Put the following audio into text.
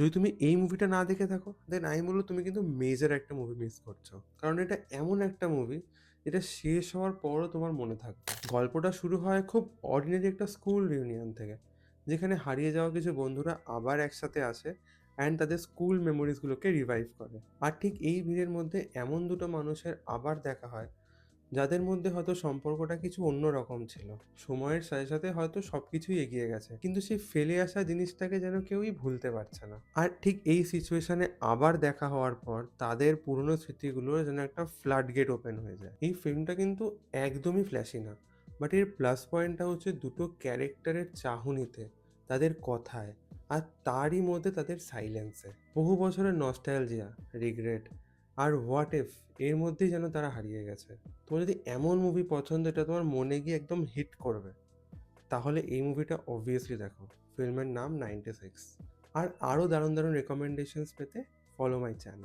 যদি তুমি এই মুভিটা না দেখে থাকো, দেন আমি বলব তুমি কিন্তু মেজর একটা মুভি মিস করছো। কারণ এটা এমন একটা মুভি যেটা শেষ হওয়ার পরও তোমার মনে থাকবে। গল্পটা শুরু হয় খুব অর্ডিনারি একটা স্কুল রিউনিয়ন থেকে, যেখানে হারিয়ে যাওয়া কিছু বন্ধুরা আবার একসাথে আসে অ্যান্ড তাদের স্কুল মেমোরিজগুলোকে রিভাইভ করে। আর ঠিক এই ভিড়ের মধ্যে এমন দুটো মানুষের আবার দেখা হয় যাদের মধ্যে হয়তো সম্পর্কটা কিছু অন্যরকম ছিল। সময়ের সাথে সাথে হয়তো সবকিছুই এগিয়ে গেছে, কিন্তু সেই ফেলে আসা জিনিসটাকে যেন কেউই ভুলতে পারছে না। আর ঠিক এই সিচুয়েশনে আবার দেখা হওয়ার পর তাদের পুরনো স্মৃতিগুলো যেন একটা ফ্লাড গেট ওপেন হয়ে যায়। এই ফিল্মটা কিন্তু একদমই ফ্ল্যাশি না, বাট এর প্লাস পয়েন্টটা হচ্ছে দুটো ক্যারেক্টারের চাহনিতে, তাদের কথায়, আর তারই মধ্যে তাদের সাইলেন্সে। বহু বছরের নস্টালজিয়া, রিগ্রেট আর হোয়াট ইফ এর মধ্যেই যেন তারা হারিয়ে গেছে। তোমার যদি এমন মুভি পছন্দ এটা তোমার মনে গিয়ে একদম হিট করবে, তাহলে এই মুভিটা অবভিয়াসলি দেখো। ফিল্মের নাম 96। আর আরও দারুণ দারুণ রেকমেন্ডেশনস পেতে ফলো মাই চ্যানেল।